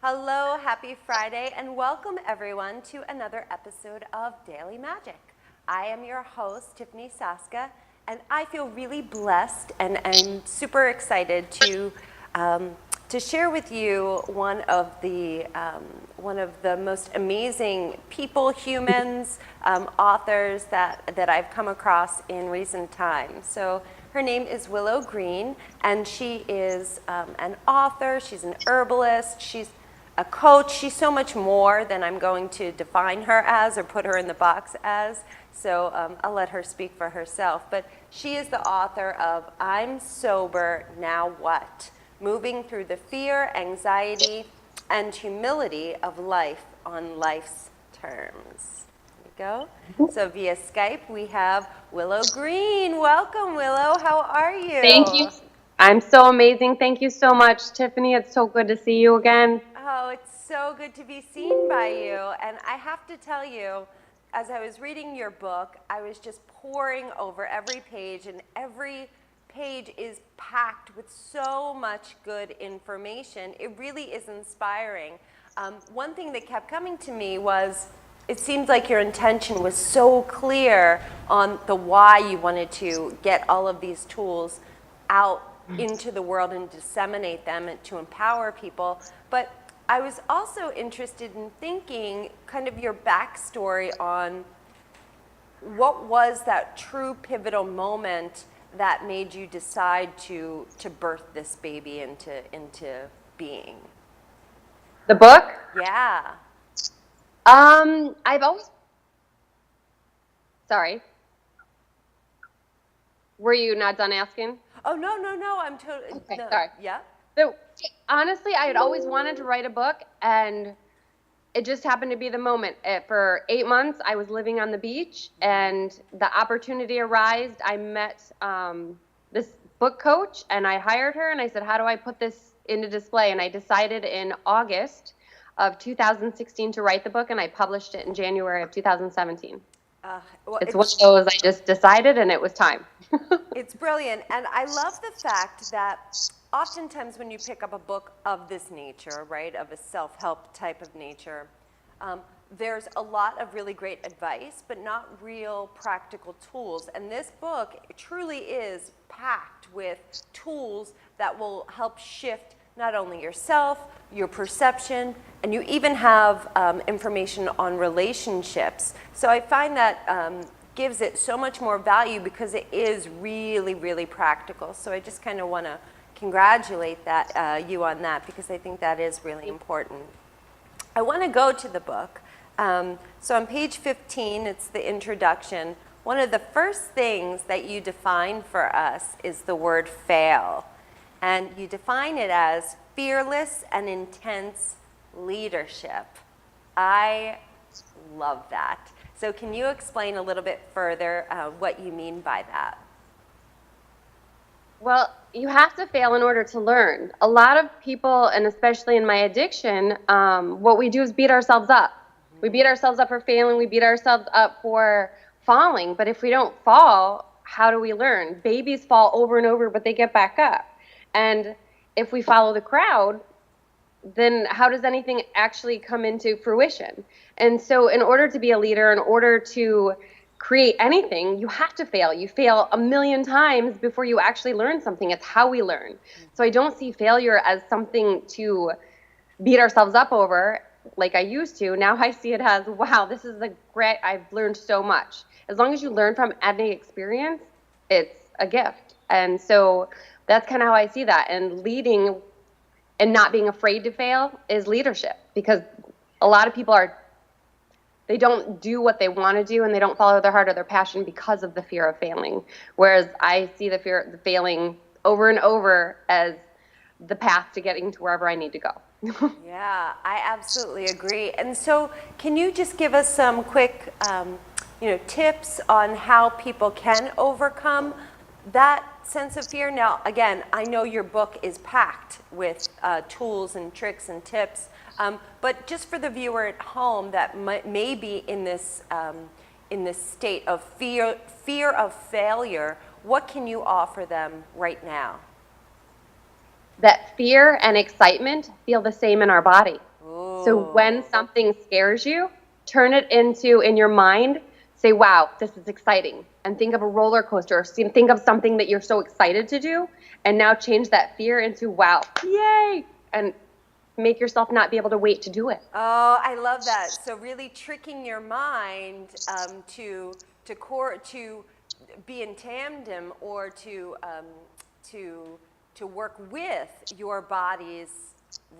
Hello, happy Friday, and welcome everyone to another episode of Daily Magic. I am your host, Tiffany Saska, and I feel really blessed and super excited to share with you one of the most amazing people, humans, authors that I've come across in recent times. So her name is Willow Green, and she is an author, she's an herbalist, she's a coach. She's so much more than I'm going to define her as or put her in the box as. So I'll let her speak for herself. But she is the author of I'm Sober, Now What? Moving Through the Fear, Anxiety, and Humility of Life on Life's Terms. There we go. So via Skype, we have Willow Green. Welcome, Willow. How are you? Thank you. I'm so amazing. Thank you so much, Tiffany. It's so good to see you again. Oh, it's so good to be seen by you. And I have to tell you, as I was reading your book, I was just poring over every page, and every page is packed with so much good information. It really is inspiring. One thing that kept coming to me was, it seems like your intention was so clear on the why you wanted to get all of these tools out into the world and disseminate them and to empower people. But I was also interested in thinking kind of your backstory on what was that true pivotal moment that made you decide to birth this baby into being. The book? Yeah. I've always... Sorry. Were you not done asking? Oh, no, I'm totally... Okay, no. sorry. Yeah? So, honestly, I had always wanted to write a book, and it just happened to be the moment. For 8 months, I was living on the beach, and the opportunity arose. I met this book coach, and I hired her, and I said, how do I put this into display? And I decided in August of 2016 to write the book, and I published it in January of 2017. It's one of those I just decided, and it was time. It's brilliant. And I love the fact that oftentimes when you pick up a book of this nature, right, of a self-help type of nature, there's a lot of really great advice, but not real practical tools. And this book truly is packed with tools that will help shift not only yourself, your perception, and you even have information on relationships. So I find that gives it so much more value because it is really, really practical. So I just kind of want to congratulate you on that, because I think that is really important. I want to go to the book. So on page 15, it's the introduction. One of the first things that you define for us is the word fail. And you define it as fearless and intense leadership. I love that. So can you explain a little bit further what you mean by that? Well, you have to fail in order to learn. A lot of people, and especially in my addiction, what we do is beat ourselves up. We beat ourselves up for failing. We beat ourselves up for falling. But if we don't fall, how do we learn? Babies fall over and over, but they get back up. And if we follow the crowd, then how does anything actually come into fruition? And so in order to be a leader, in order to create anything, you have to fail. You fail a million times before you actually learn something. It's how we learn. So I don't see failure as something to beat ourselves up over like I used to. Now I see it as, wow, this is I've learned so much. As long as you learn from any experience, it's a gift. And so that's kind of how I see that. And leading and not being afraid to fail is leadership, because a lot of people they don't do what they want to do, and they don't follow their heart or their passion because of the fear of failing. Whereas I see the fear of failing over and over as the path to getting to wherever I need to go. Yeah, I absolutely agree. And so can you just give us some quick tips on how people can overcome that sense of fear. Now, again, I know your book is packed with tools and tricks and tips, but just for the viewer at home that may be in this state of fear of failure, what can you offer them right now? That fear and excitement feel the same in our body. Ooh. So when something scares you, turn it into, in your mind, say, wow, this is exciting. And think of a roller coaster, or think of something that you're so excited to do, and now change that fear into, wow, yay, and make yourself not be able to wait to do it. Oh, I love that. So really tricking your mind to be in tandem, or to work with your body's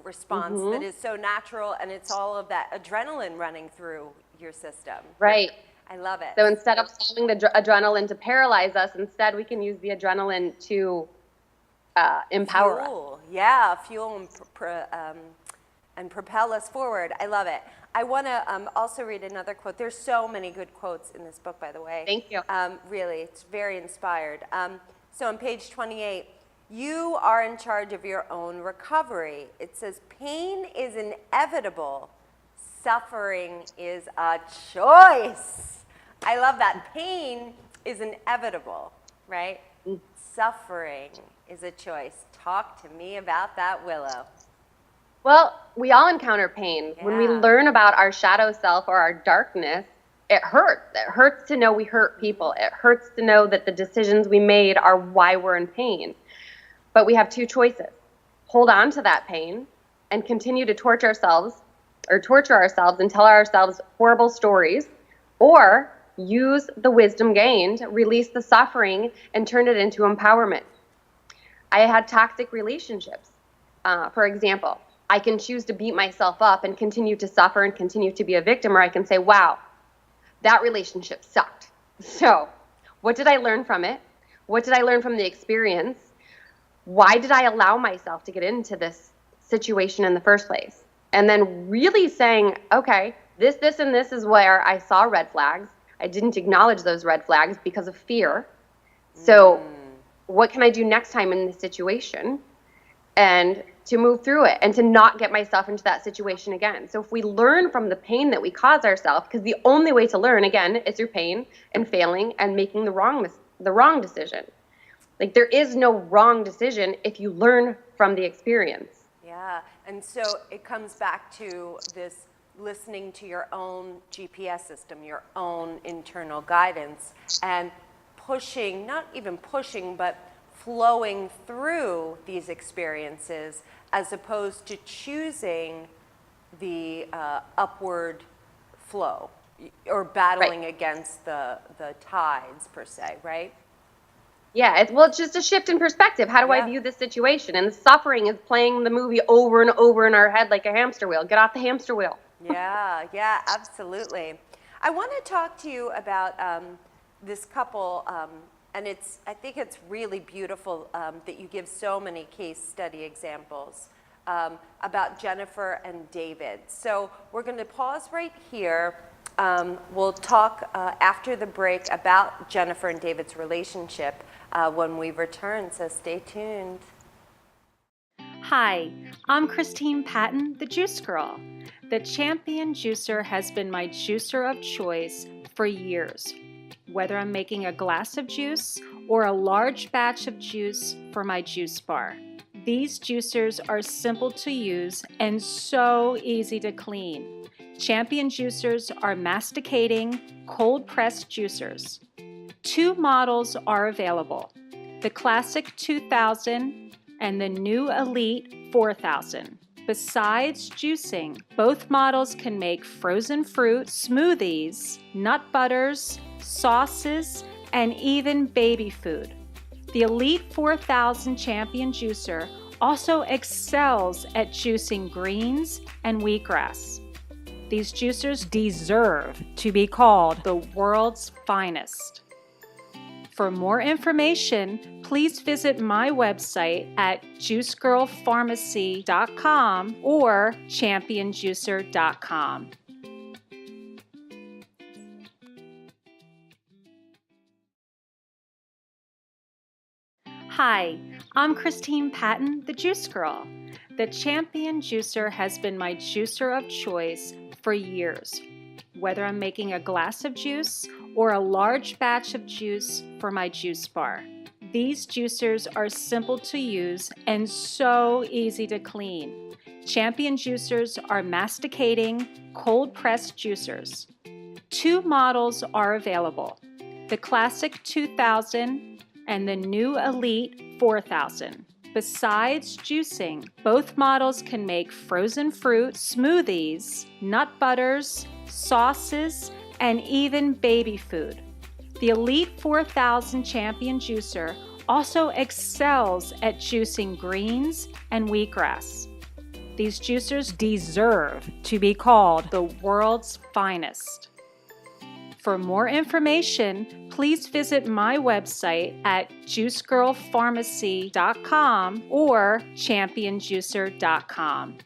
response that is so natural, and it's all of that adrenaline running through your system. Right. I love it. So instead of allowing the adrenaline to paralyze us, instead we can use the adrenaline to empower us. Yeah, fuel and propel us forward. I love it. I want to also read another quote. There's so many good quotes in this book, by the way. Thank you. Really, it's very inspired. So on page 28, you are in charge of your own recovery. It says, pain is inevitable. Suffering is a choice. I love that. Pain is inevitable, right? Suffering is a choice. Talk to me about that, Willow. Well, we all encounter pain. Yeah. When we learn about our shadow self or our darkness, it hurts. It hurts to know we hurt people. It hurts to know that the decisions we made are why we're in pain. But we have two choices. Hold on to that pain and continue to torture ourselves and tell ourselves horrible stories, or use the wisdom gained, release the suffering, and turn it into empowerment. I had toxic relationships. For example, I can choose to beat myself up and continue to suffer and continue to be a victim, or I can say, wow, that relationship sucked. So what did I learn from it? What did I learn from the experience? Why did I allow myself to get into this situation in the first place? And then really saying, okay, this, and this is where I saw red flags. I didn't acknowledge those red flags because of fear. So what can I do next time in this situation? And to move through it and to not get myself into that situation again. So if we learn from the pain that we cause ourselves, because the only way to learn, again, is through pain and failing and making the wrong decision. Like, there is no wrong decision if you learn from the experience. Yeah, and so it comes back to this listening to your own GPS system, your own internal guidance, and pushing, not even pushing, but flowing through these experiences, as opposed to choosing the upward flow or battling against the tides, per se, right? Yeah, it's just a shift in perspective. How do I view this situation? And suffering is playing the movie over and over in our head like a hamster wheel. Get off the hamster wheel. Yeah, absolutely. I want to talk to you about this couple, and I think it's really beautiful that you give so many case study examples about Jennifer and David. So we're going to pause right here. We'll talk after the break about Jennifer and David's relationship when we return, so stay tuned. Hi, I'm Christine Patton, the Juice Girl. The Champion Juicer has been my juicer of choice for years, whether I'm making a glass of juice or a large batch of juice for my juice bar. These juicers are simple to use and so easy to clean. Champion juicers are masticating, cold-pressed juicers. Two models are available, the Classic 2000 and the new Elite 4000. Besides juicing, both models can make frozen fruit, smoothies, nut butters, sauces, and even baby food. The Elite 4000 Champion Juicer also excels at juicing greens and wheatgrass. These juicers deserve to be called the world's finest. For more information, please visit my website at juicegirlpharmacy.com or championjuicer.com. Hi, I'm Christine Patton, the Juice Girl. The Champion Juicer has been my juicer of choice for years, whether I'm making a glass of juice or a large batch of juice for my juice bar. These juicers are simple to use and so easy to clean. Champion juicers are masticating, cold-pressed juicers. Two models are available, the Classic 2000 and the new Elite 4000. Besides juicing, both models can make frozen fruit, smoothies, nut butters, sauces, and even baby food. The Elite 4000 Champion Juicer also excels at juicing greens and wheatgrass. These juicers deserve to be called the world's finest. For more information, please visit my website at juicegirlpharmacy.com or championjuicer.com.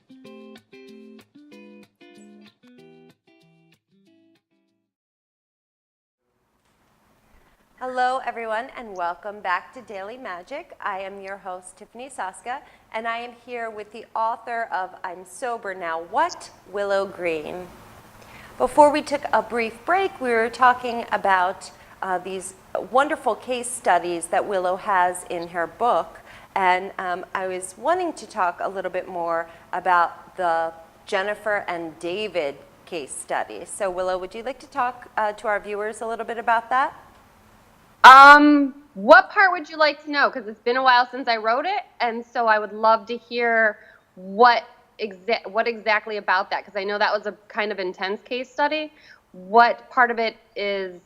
Hello, everyone, and welcome back to Daily Magic. I am your host, Tiffany Saska, and I am here with the author of I'm Sober Now What? Willow Green. Before we took a brief break, we were talking about these wonderful case studies that Willow has in her book, and I was wanting to talk a little bit more about the Jennifer and David case study. So Willow, would you like to talk to our viewers a little bit about that? What part would you like to know? Because it's been a while since I wrote it, and so I would love to hear what exactly about that, because I know that was a kind of intense case study. What part of it is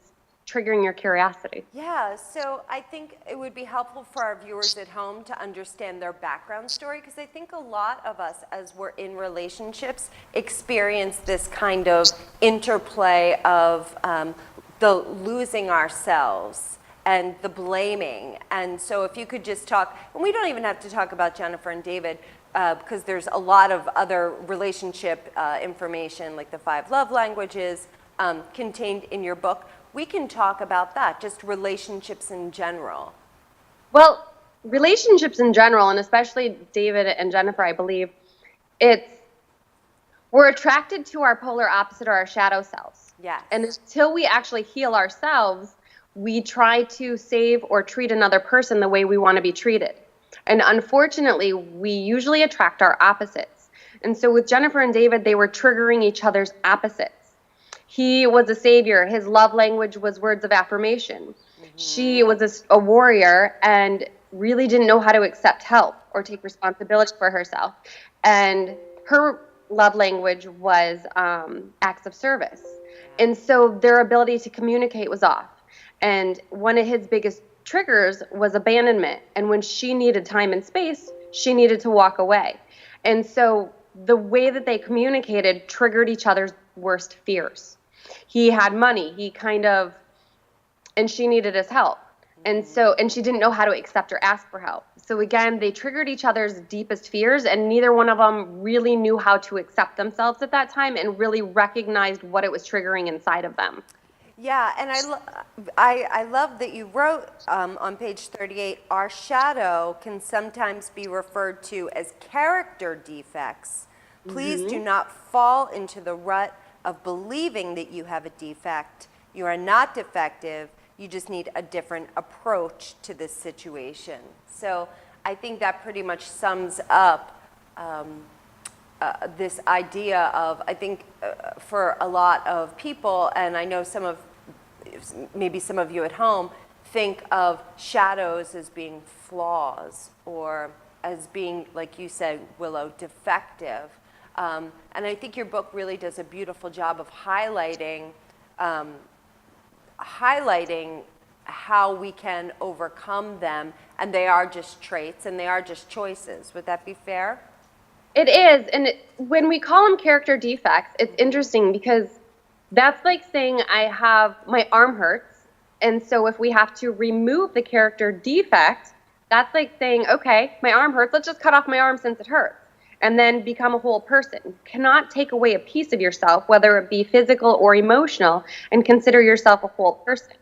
triggering your curiosity? Yeah, so I think it would be helpful for our viewers at home to understand their background story, because I think a lot of us, as we're in relationships, experience this kind of interplay of the losing ourselves and the blaming. And so if you could just talk, and we don't even have to talk about Jennifer and David, because there's a lot of other relationship information, like the 5 love languages contained in your book. We can talk about that, just relationships in general. Well, relationships in general, and especially David and Jennifer, I believe, we're attracted to our polar opposite or our shadow selves. Yes. And until we actually heal ourselves, we try to save or treat another person the way we want to be treated. And unfortunately, we usually attract our opposites. And so with Jennifer and David, they were triggering each other's opposites. He was a savior. His love language was words of affirmation. Mm-hmm. She was a warrior and really didn't know how to accept help or take responsibility for herself. And her love language was acts of service. And so their ability to communicate was off. And one of his biggest triggers was abandonment. And when she needed time and space, she needed to walk away. And so the way that they communicated triggered each other's worst fears. He had money, and she needed his help. And she didn't know how to accept or ask for help. So again, they triggered each other's deepest fears, and neither one of them really knew how to accept themselves at that time and really recognized what it was triggering inside of them. Yeah, and I love that you wrote on page 38, our shadow can sometimes be referred to as character defects. Please do not fall into the rut of believing that you have a defect. You are not defective. You just need a different approach to this situation. So I think that pretty much sums up this idea of, I think for a lot of people, and I know maybe some of you at home, think of shadows as being flaws or as being, like you said, Willow, defective. And I think your book really does a beautiful job of highlighting how we can overcome them, and they are just traits and they are just choices. Would that be fair? It is, and when we call them character defects, it's interesting because that's like saying my arm hurts, and so if we have to remove the character defect, that's like saying, okay, my arm hurts, let's just cut off my arm since it hurts, and then become a whole person. You cannot take away a piece of yourself, whether it be physical or emotional, and consider yourself a whole person.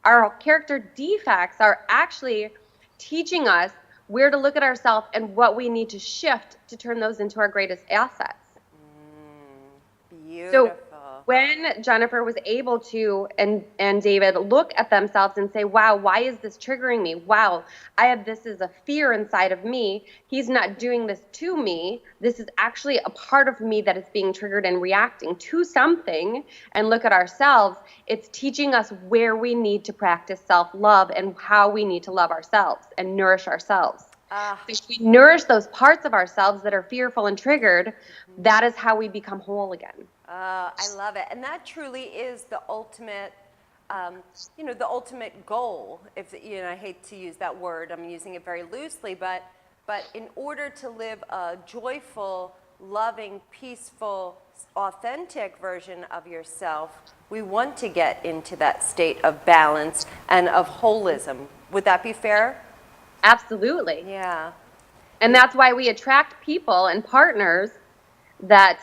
Our character defects are actually teaching us where to look at ourselves and what we need to shift to turn those into our greatest assets. Beautiful. So when Jennifer was able to, and David, look at themselves and say, wow, why is this triggering me? Wow, I have this as a fear inside of me. He's not doing this to me. This is actually a part of me that is being triggered and reacting to something. And look at ourselves. It's teaching us where we need to practice self-love and how we need to love ourselves and nourish ourselves. So if we nourish those parts of ourselves that are fearful and triggered, that is how we become whole again. I love it. And that truly is the ultimate, the ultimate goal. If, I hate to use that word, I'm using it very loosely, but in order to live a joyful, loving, peaceful, authentic version of yourself, we want to get into that state of balance and of holism. Would that be fair? Absolutely. Yeah. And that's why we attract people and partners that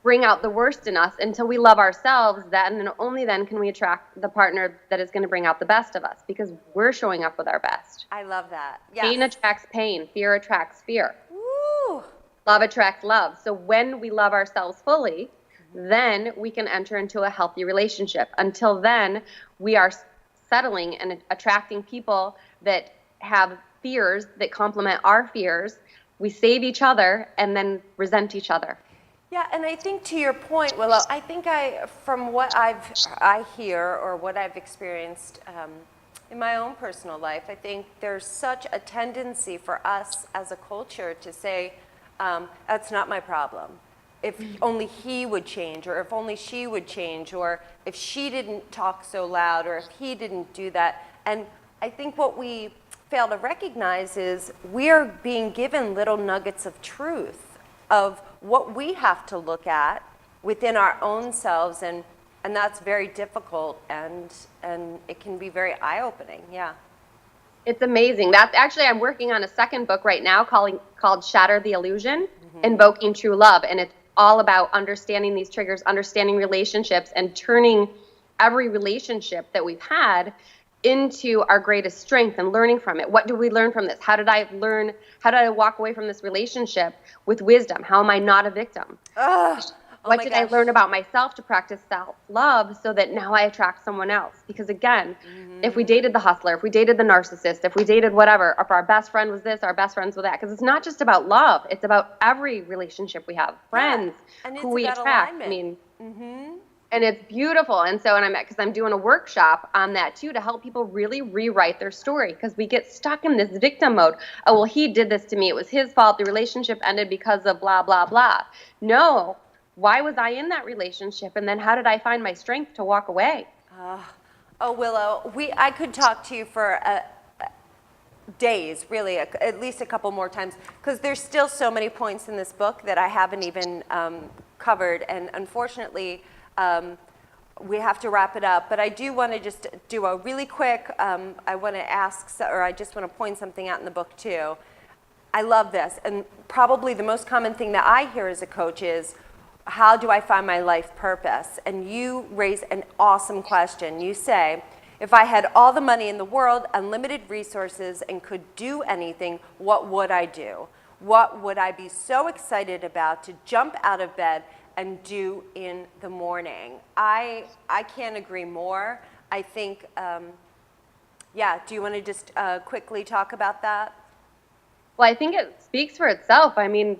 bring out the worst in us until we love ourselves. That, and only then can we attract the partner that is going to bring out the best of us, because we're showing up with our best. I love that. Yes. Pain attracts pain. Fear attracts fear. Woo. Love attracts love. So when we love ourselves fully, then we can enter into a healthy relationship. Until then, we are settling and attracting people that have fears that complement our fears. We save each other and then resent each other. Yeah, and I think to your point, Willow, I think from what I hear or what I've experienced in my own personal life, I think there's such a tendency for us as a culture to say, that's not my problem. If only he would change, or if only she would change, or if she didn't talk so loud, or if he didn't do that. And I think what we fail to recognize is we are being given little nuggets of truth of what we have to look at within our own selves, and that's very difficult, and it can be very eye-opening. Yeah. It's amazing. That's actually, I'm working on a second book right now called Shatter the Illusion, Invoking True Love, and it's all about understanding these triggers, understanding relationships, and turning every relationship that we've had into our greatest strength and learning from it. What do we learn from this? How did I walk away from this relationship with wisdom? How am I not a victim? What did I learn about myself to practice self-love so that now I attract someone else? Because again, if we dated the hustler, if we dated the narcissist, if we dated whatever, if our best friend was this, our best friends were that, because it's not just about love, it's about every relationship we have, friends, who we attract. Alignment. I mean, and it's beautiful. And so, because I'm doing a workshop on that too, to help people really rewrite their story, because we get stuck in this victim mode. Oh, well, he did this to me. It was his fault. The relationship ended because of blah, blah, blah. No. Why was I in that relationship? And then how did I find my strength to walk away? Oh, Willow, I could talk to you for days, really, at least a couple more times, because there's still so many points in this book that I haven't even covered. And unfortunately, we have to wrap it up. But I do want to just do a really quick, I want to I just want to point something out in the book too. I love this. And probably the most common thing that I hear as a coach is, how do I find my life purpose? And you raise an awesome question. You say, if I had all the money in the world, unlimited resources, and could do anything, what would I do? What would I be so excited about to jump out of bed and do in the morning? I can't agree more. I think, do you want to just quickly talk about that? Well, I think it speaks for itself. I mean,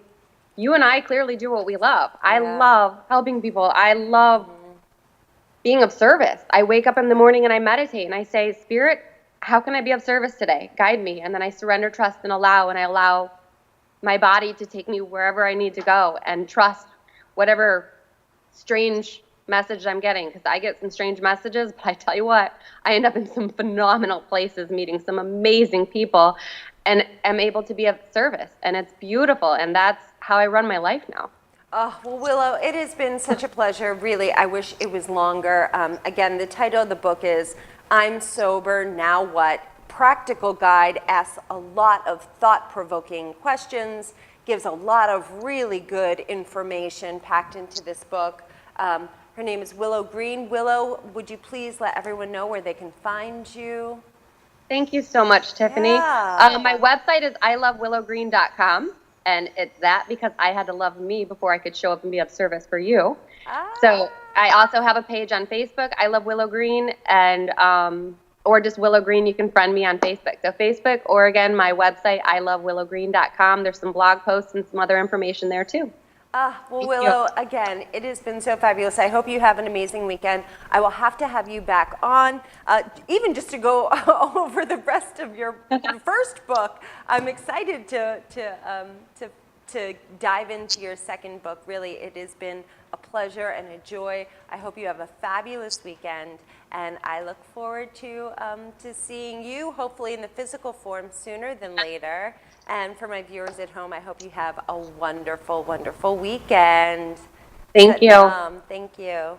you and I clearly do what we love. I love helping people. I love being of service. I wake up in the morning and I meditate and I say, Spirit, how can I be of service today? Guide me. And then I surrender, trust, and allow. And I allow my body to take me wherever I need to go, and trust whatever strange message I'm getting, because I get some strange messages, but I tell you what, I end up in some phenomenal places, meeting some amazing people, and am able to be of service. And it's beautiful. And that's how I run my life now. Oh, well, Willow, it has been such a pleasure. Really, I wish it was longer. Again, the title of the book is I'm Sober, Now What? Practical Guide, asks a lot of thought-provoking questions, gives a lot of really good information packed into this book. Her name is Willow Green. Willow, would you please let everyone know where they can find you? Thank you so much, Tiffany. Yeah. My website is ilovewillowgreen.com, and it's that because I had to love me before I could show up and be of service for you. So I also have a page on Facebook, I Love Willow Green, and or just Willow Green. You can friend me on Facebook. So Facebook, or again, my website, ilovewillowgreen.com. There's some blog posts and some other information there too. Well, Thank Willow, you. again, it has been so fabulous. I hope you have an amazing weekend. I will have to have you back on, even just to go over the rest of your first book. I'm excited to dive into your second book. Really, it has been a pleasure and a joy. I hope you have a fabulous weekend, and I look forward to seeing you, hopefully in the physical form sooner than later. And for my viewers at home, I hope you have a wonderful, wonderful weekend. Thank you. Thank you.